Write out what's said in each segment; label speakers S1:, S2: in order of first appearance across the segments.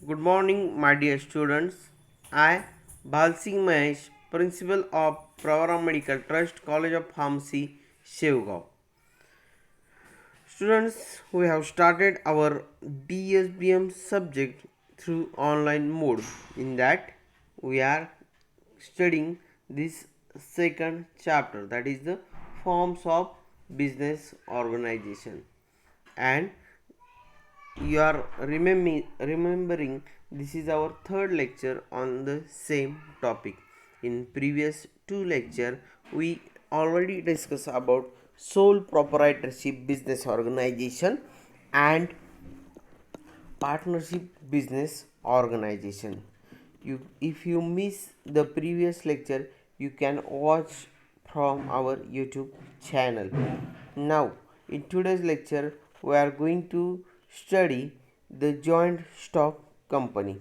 S1: Good morning, my dear students. I, Balsing Mahesh, Principal of Pravara Medical Trust, College of Pharmacy, Shevgaon. Students, we have started our DSBM subject through online mode. In that, we are studying this second chapter, that is the forms of business organization. And you are remembering this is our third lecture on the same topic. In previous two lecture we already discussed about sole proprietorship business organization and partnership business organization. If you miss the previous lecture, you can watch from our YouTube channel. Now in today's lecture we are going to study the joint stock company.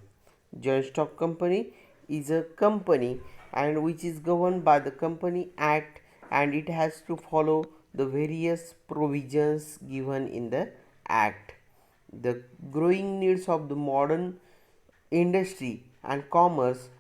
S1: Joint stock company is a company and which is governed by the Company Act, and it has to follow the various provisions given in the act. The growing needs of the modern industry and commerce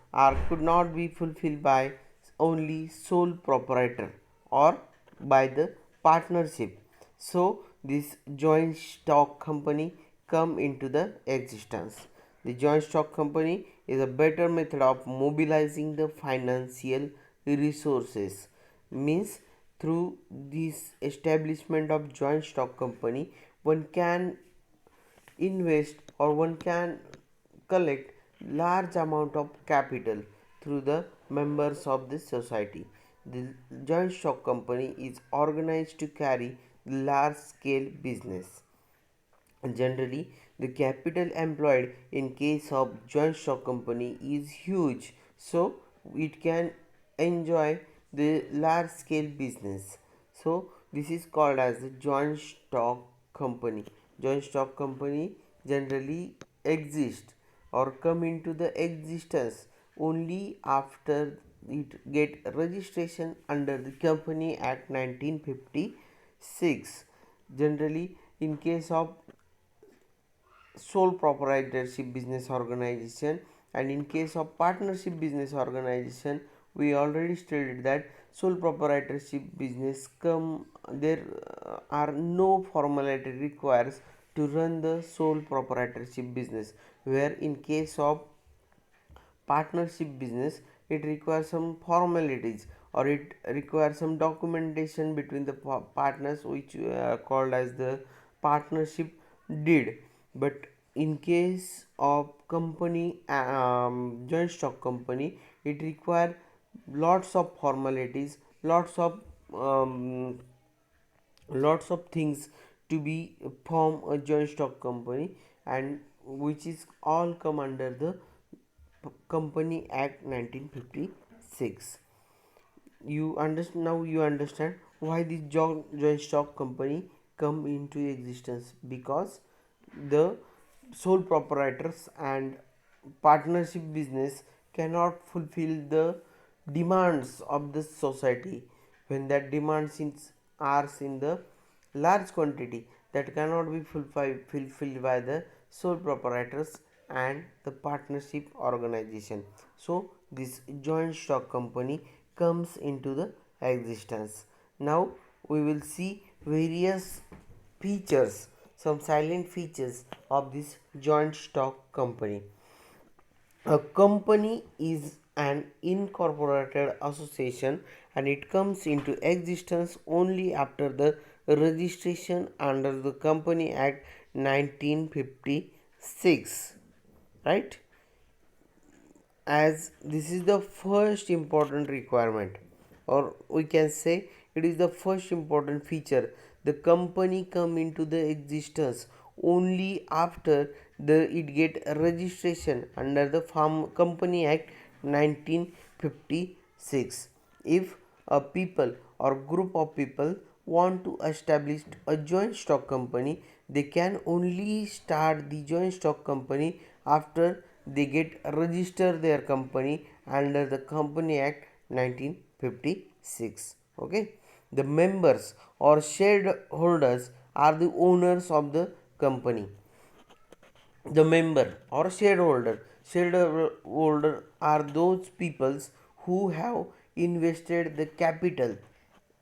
S1: could not be fulfilled by only sole proprietor or by the partnership. So this joint stock company come into the existence. The joint stock company is a better method of mobilizing the financial resources. Means through this establishment of joint stock company, one can invest or one can collect large amount of capital through the members of the society. The joint stock company is organized to carry large scale business. Generally, the capital employed in case of joint stock company is huge, so it can enjoy the large scale business. So this is called as the joint stock company. Joint stock company generally exist or come into the existence only after it get registration under the Company Act 1956. Generally, in case of sole proprietorship business organization and in case of partnership business organization, we already stated that sole proprietorship business come there are no formality requires to run the sole proprietorship business, where in case of partnership business it requires some formalities or it requires some documentation between the partners, which called as the partnership deed. But in case of company joint stock company, it require lots of formalities, um, lots of things to be form a joint stock company, and which is all come under the Company Act 1956. You understand now? You understand why this joint stock company come into existence, because the sole proprietors and partnership business cannot fulfill the demands of the society when that demands are in the large quantity that cannot be fulfilled by the sole proprietors and the partnership organization. So this joint stock company comes into the existence. Now we will see various features, some silent features of this joint stock company. A company is an incorporated association and it comes into existence only after the registration under the Company Act 1956, right? As this is the first important requirement, or we can say it is the first important feature. The company come into the existence only after the it get registration under the Company Act 1956. If a people or group of people want to establish a joint stock company, they can only start the joint stock company after they get register their company under the Company Act 1956. Okay, the members or shareholders are the owners of the company. The member or shareholder are those peoples who have invested the capital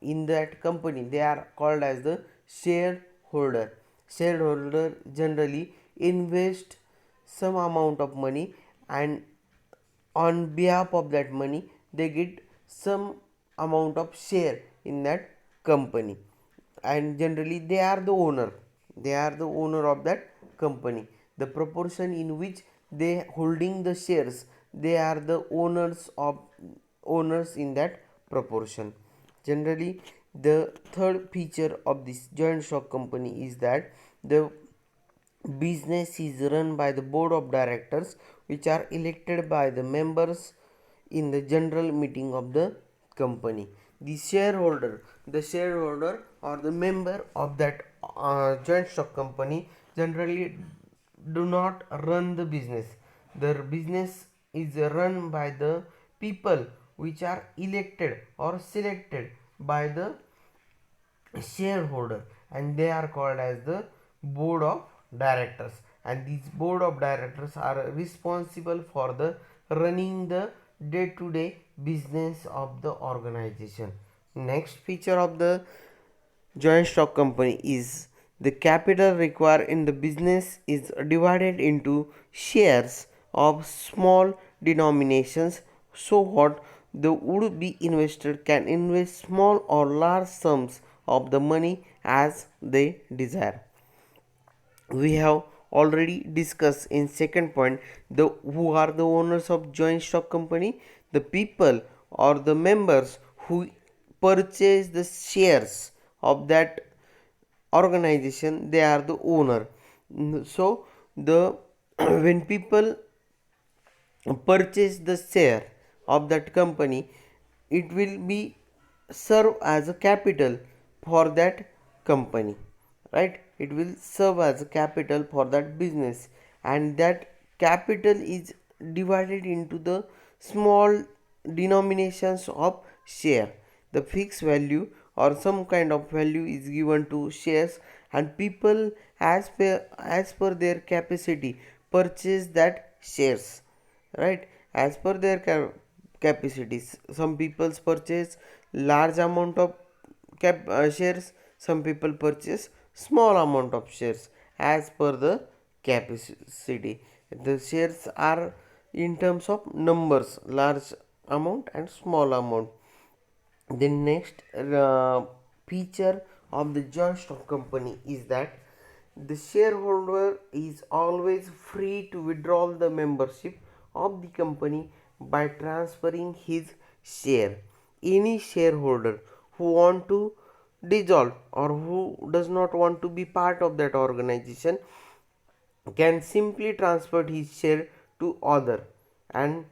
S1: in that company. They are called as the shareholder. Shareholder generally invest some amount of money, and on behalf of that money they get some amount of share in that company, and generally they are the owner of that company. The proportion in which they holding the shares, they are the owners in that proportion. Generally, the third feature of this joint stock company is that the business is run by the board of directors, which are elected by the members in the general meeting of the company. The shareholder or the member of that joint stock company generally do not run the business. The business is run by the people which are elected or selected by the shareholder, and they are called as the board of directors, and these board of directors are responsible for the running the day to day business of the organization. Next feature of the joint stock company is the capital required in the business is divided into shares of small denominations, so what the would be investor can invest small or large sums of the money as they desire. We have already discussed in second point the who are the owners of joint stock company. The people or the members who purchase the shares of that organization, they are the owner. So the when people purchase the share of that company, it will be serve as a capital for that company, right? It will serve as a capital for that business, and that capital is divided into the small denominations of share. The fixed value or some kind of value is given to shares, and people as per their capacity purchase that shares, right, as per their capacities. Some people purchase large amount of shares, some people purchase small amount of shares as per the capacity. The shares are in terms of numbers, large amount and small amount. The next feature of the joint stock company is that the shareholder is always free to withdraw the membership of the company by transferring his share. Any shareholder who want to dissolve or who does not want to be part of that organization can simply transfer his share to other and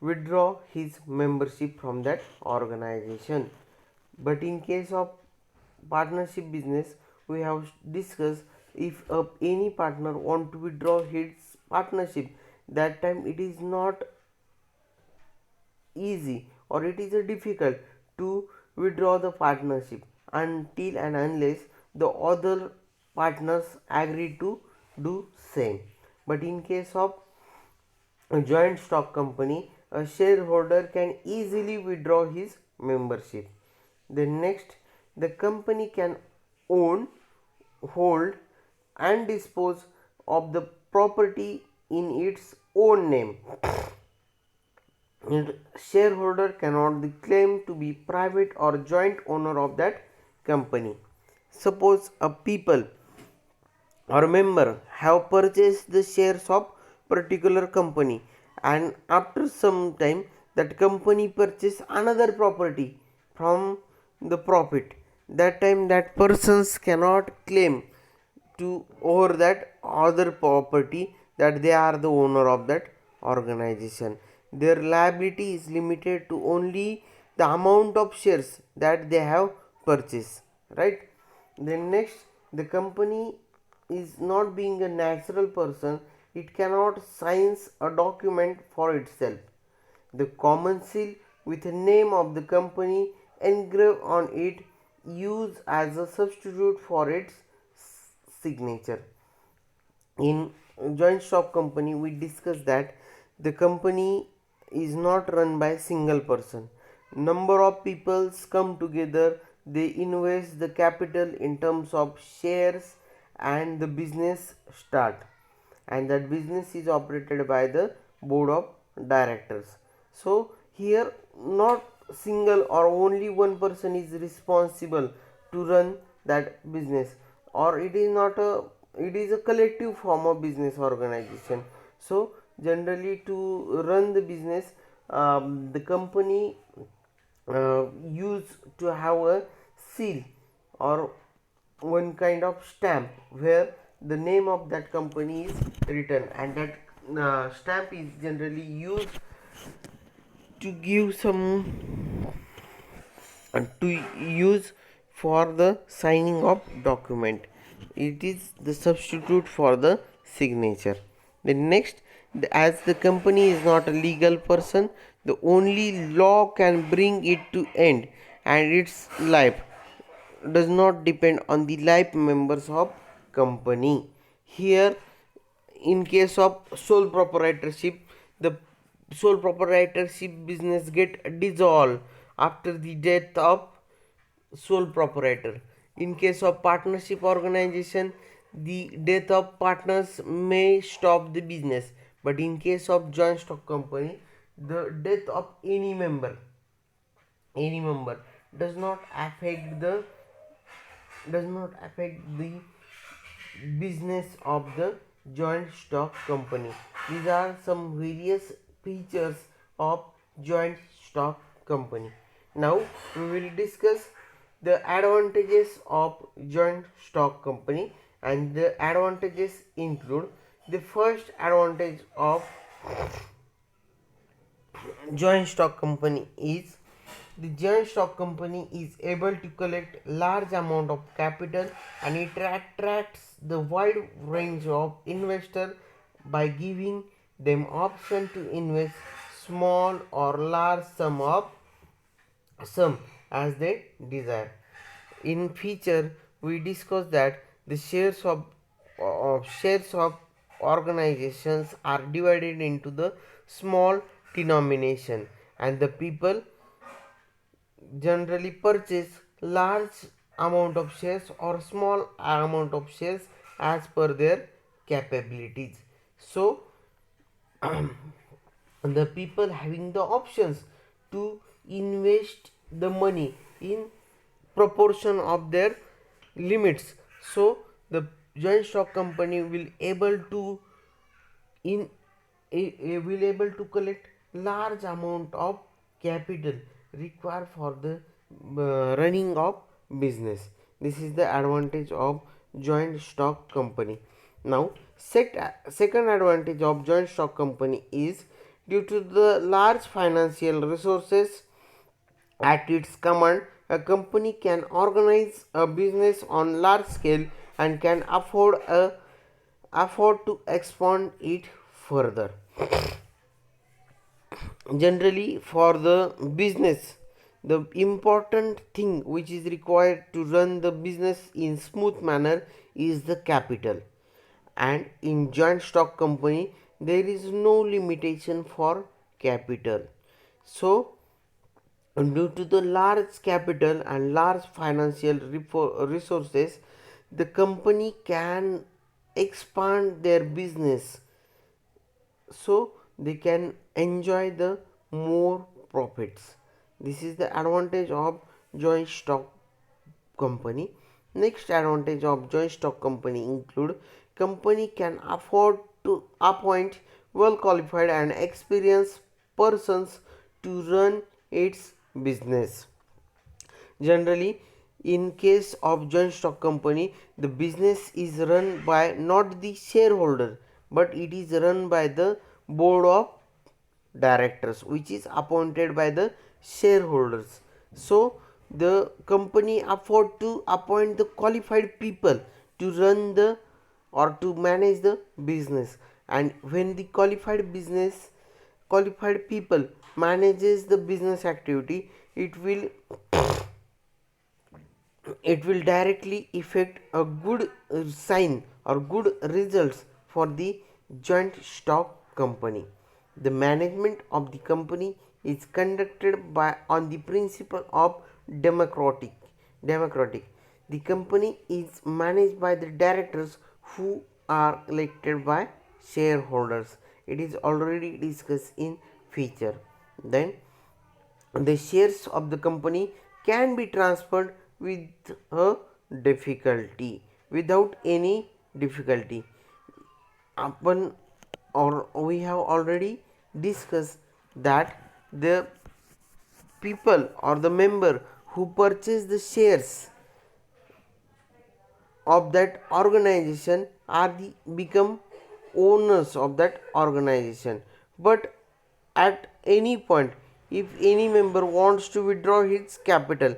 S1: withdraw his membership from that organization. But in case of partnership business, we have discussed, if any partner want to withdraw his partnership, that time it is not easy or it is difficult to withdraw the partnership until and unless the other partners agree to do same. But in case of a joint stock company, a shareholder can easily withdraw his membership. Then next, the company can own, hold and dispose of the property in its own name. And shareholder cannot be claimed to be private or joint owner of that company. Suppose a people or member have purchased the shares of particular company, and after some time that company purchase another property from the profit. That time that persons cannot claim to over that other property that they are the owner of that organization. Their liability is limited to only the amount of shares that they have purchased, right? Then next, the company is not being a natural person, it cannot sign a document for itself. The common seal with the name of the company engraved on it used as a substitute for its signature. In joint stock company, we discussed that the company is not run by single person. Number of peoples come together, they invest the capital in terms of shares, and the business start, and that business is operated by the board of directors. So here not single or only one person is responsible to run that business, or it is not a, it is a collective form of business organization. So generally to run the business, the company used to have a seal or one kind of stamp where the name of that company is written, and that stamp is generally used to give some to use for the signing of document. It is the substitute for the signature. The next, as the company is not a legal person, the only law can bring it to end, and its life does not depend on the life members of company. Here, in case of sole proprietorship, the sole proprietorship business get dissolved after the death of sole proprietor. In case of partnership organization, the death of partners may stop the business, but in case of joint stock company, the death of any member does not affect the business of the joint stock company. These are some various features of joint stock company. Now we will discuss the advantages of joint stock company, and the advantages include: the first advantage of joint stock company is the joint stock company is able to collect large amount of capital, and it attracts the wide range of investors by giving them option to invest small or large sum as they desire. In future, we discussed that the shares of organizations are divided into the small denomination, and the people generally purchase large amount of shares or small amount of shares as per their capabilities. So the people having the options to invest the money in proportion of their limits, so the joint stock company will able to in will able to collect large amount of capital required for the running of business. This is the advantage of joint stock company. Now second advantage of joint stock company is due to the large financial resources at its command, a company can organize a business on large scale and can afford to expand it further. Generally, for the business, the important thing which is required to run the business in smooth manner is the capital. And in joint stock company, there is no limitation for capital. So due to the large capital and large financial resources, the company can expand their business, so they can enjoy the more profits. This is the advantage of joint stock company. Next advantage of joint stock company include: company can afford to appoint well qualified and experienced persons to run its business. Generally, in case of joint stock company, the business is run by not the shareholder, but it is run by the board of directors, which is appointed by the shareholders. So the company afford to appoint the qualified people to run the or to manage the business, and when the qualified people manages the business activity, it will directly affect a good sign or good results for the joint stock company. The management of the company is conducted by on the principle of democratic. Democratic. The company is managed by the directors who are elected by shareholders. It is already discussed in feature. Then the shares of the company can be transferred with a difficulty without any difficulty upon, or we have already discussed that the people or the member who purchase the shares of that organization are the become owners of that organization. But at any point, if any member wants to withdraw his capital,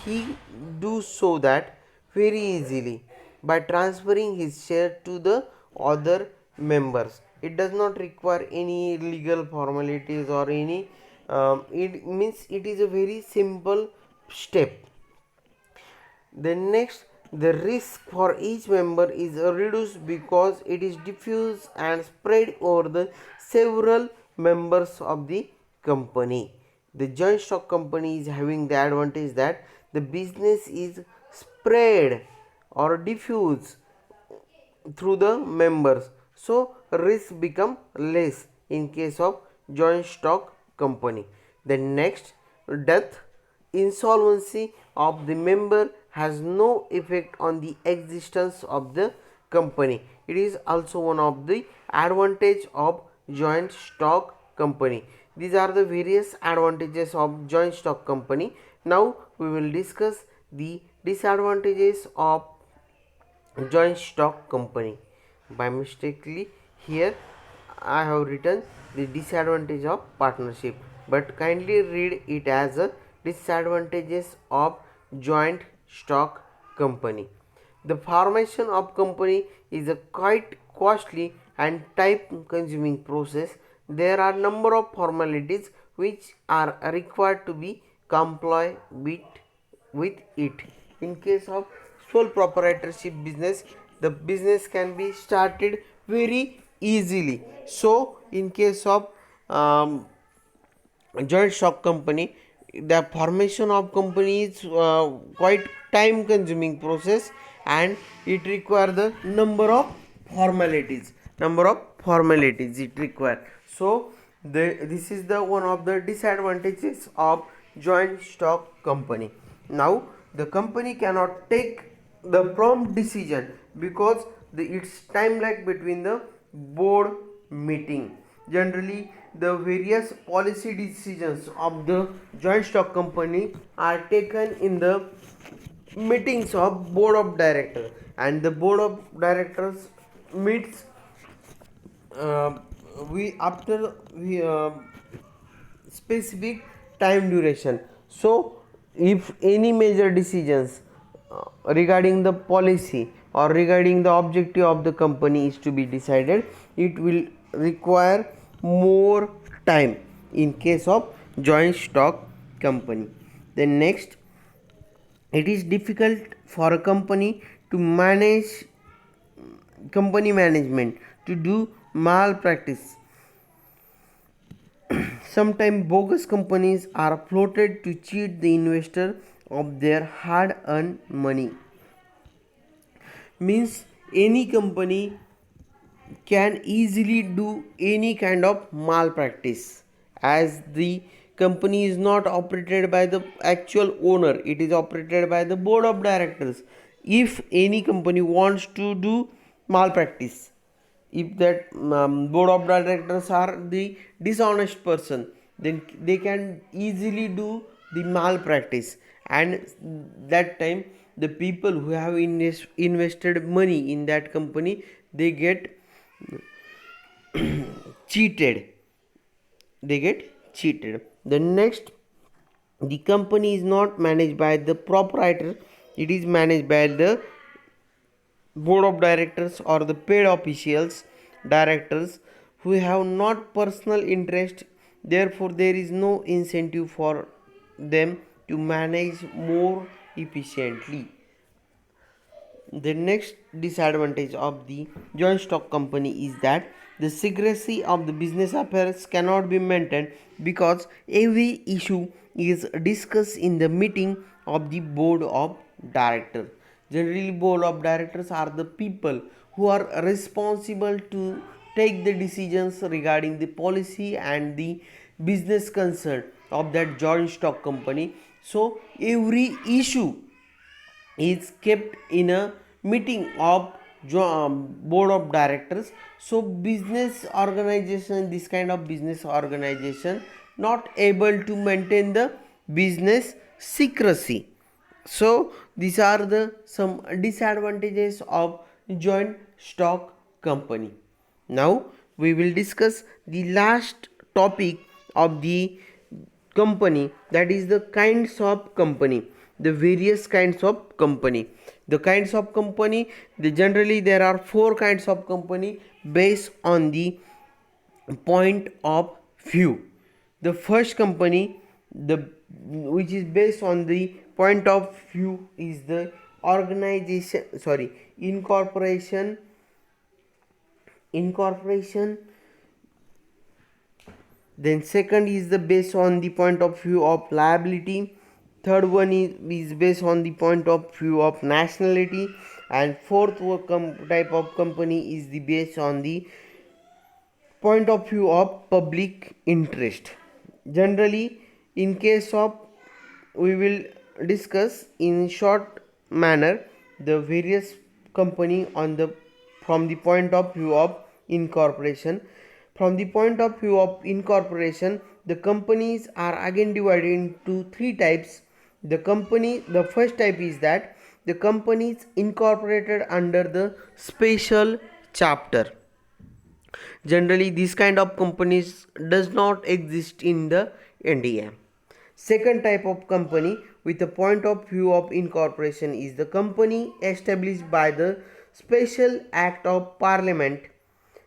S1: he do so that very easily by transferring his share to the other members. It does not require any legal formalities or any it means it is a very simple step. Then next, the risk for each member is reduced because it is diffused and spread over the several members of the company. The joint stock company is having the advantage that the business is spread or diffused through the members, so risk become less in case of joint stock company. The next, death, insolvency of the member has no effect on the existence of the company. It is also one of the advantage of joint stock company. These are the various advantages of joint stock company. Now we will discuss the disadvantages of joint stock company. By mistakenly here I have written the disadvantage of partnership, but kindly read it as a disadvantages of joint stock company. The formation of company is a quite costly and time consuming process. There are number of formalities which are required to be complied with it. In case of sole proprietorship business, the business can be started very easily. So in case of joint stock company, the formation of company is quite time consuming process, and it require the number of formalities it require. So this is the one of the disadvantages of joint stock company. Now the company cannot take the prompt decision because its time lag between the board meeting. Generally the various policy decisions of the joint stock company are taken in the meetings of board of directors, and the board of directors meets we after we specific time duration. So if any major decisions regarding the policy or regarding the objective of the company is to be decided, it will require more time in case of joint stock company. Then next, it is difficult for a company to manage company management to do malpractice. Sometimes bogus companies are floated to cheat the investor of their hard earned money. Means any company can easily do any kind of malpractice, as the company is not operated by the actual owner, it is operated by the board of directors. If any company wants to do malpractice, if that board of directors are the dishonest person, then they can easily do the malpractice, and that time the people who have invested money in that company, they get cheated. The next, the company is not managed by the proprietor, it is managed by the board of directors or the paid officials directors who have not personal interest. Therefore there is no incentive for them to manage more efficiently. The next disadvantage of the joint stock company is that The secrecy of the business affairs cannot be maintained because every issue is discussed in the meeting of the board of directors. Generally, board of directors are the people who are responsible to take the decisions regarding the policy and the business concern of that joint stock company. So every issue is kept in a meeting of board of directors. So business organization, this kind of business organization not able to maintain the business secrecy. So these are the some disadvantages of joint stock company. Now we will discuss the last topic of the company, that is the kinds of company, the various kinds of company. The kinds of company, generally there are four kinds of company based on the point of view. The first company, the which is based on the point of view, is the incorporation. Then second is the based on the point of view of liability. Third one is based on the point of view of nationality. And fourth type of company is the based on the point of view of public interest. Generally, in case of, we will discuss in short manner the various company on the from the point of view of incorporation. From the point of view of incorporation, the companies are again divided into three types. The first type is that the companies incorporated under the special chapter. Generally, this kind of companies does not exist in the India. Second type of company with a point of view of incorporation is the company established by the special act of parliament.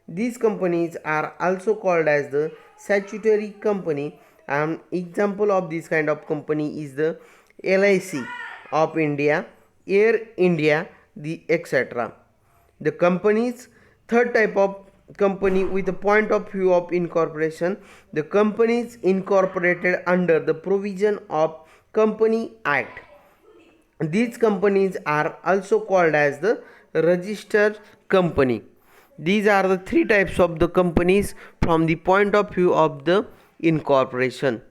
S1: These companies are also called as the statutory company. An example of this kind of company is the LIC of India, Air India, the etc. The companies, third type of company with a point of view of incorporation, the companies incorporated under the provision of Company Act. These companies are also called as the registered company. These are the three types of the companies from the point of view of the incorporation.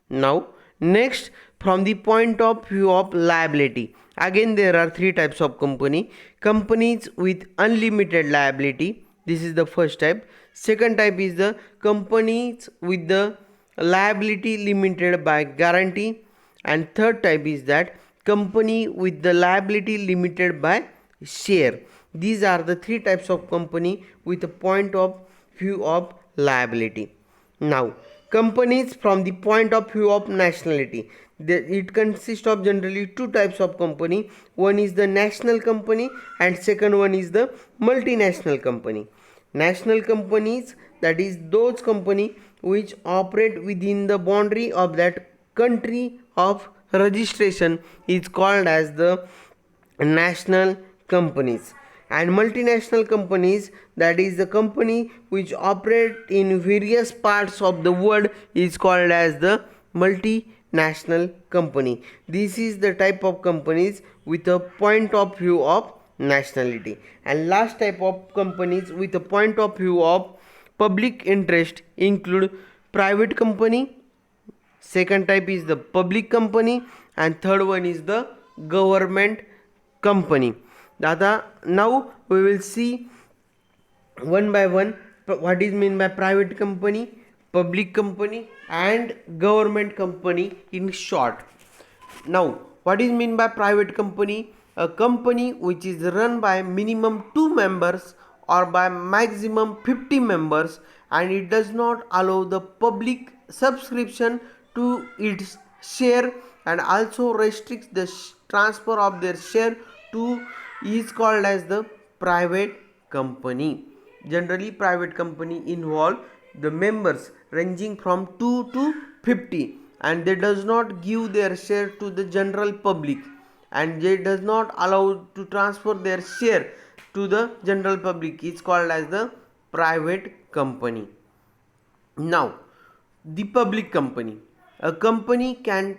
S1: Now next, from the point of view of liability, again there are three types of companies with unlimited liability. This is the first type. Second type is the companies with the liability limited by guarantee. And third type is that company with the liability limited by share. These are the three types of company with a point of view of liability. Now companies from the point of view of nationality, it consists of generally two types of company. One is the national company and second one is the multinational company. National companies, that is those company which operate within the boundary of that country of registration, is called as the national companies. And multinational companies, that is the company which operate in various parts of the world, is called as the multinational company. This is the type of companies with a point of view of nationality. And last type of companies with a point of view of public interest include private company. Second type is the public company, and third one is the government company. Now we will see one by one what is meant by private company, public company, and government company in short. Now, what is meant by private company? A company which is run by minimum 2 members or by maximum 50 members, and it does not allow the public subscription to its share, and also restricts the transfer of their share to, is called as the private company. Generally, private company involve the members ranging from 2 to 50, and they does not give their share to the general public, and they does not allow to transfer their share to the general public, is called as the private company. Now, the public company. A company can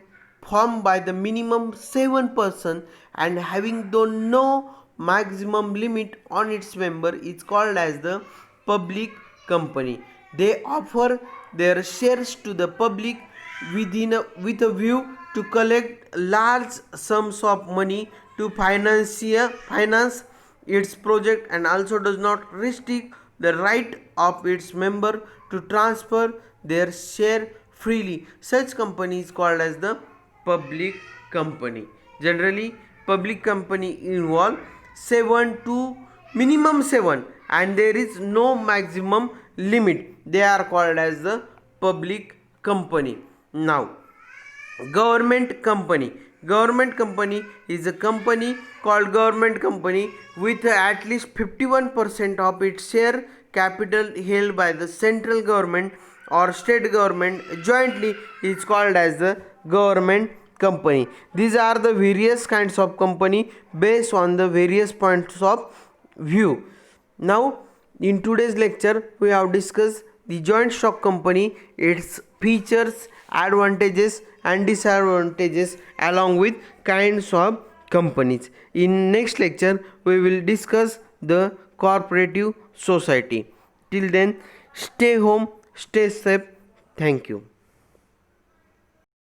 S1: form by the minimum 7% and having though no maximum limit on its member is called as the public company. They offer their shares to the public with a view to collect large sums of money to finance its project, and also does not restrict the right of its member to transfer their share freely. Such company is called as the public company. Generally, public company involve 7 to minimum 7 and there is no maximum limit. They are called as the public company. Now, government company is a company called government company with at least 51% of its share capital held by the central government or state government jointly is called as the government company. These are the various kinds of company based on the various points of view. Now, in today's lecture, we have discussed the joint stock company, its features, advantages and disadvantages along with kinds of companies. In next lecture, we will discuss the cooperative society. Till then, stay home, stay safe. Thank you.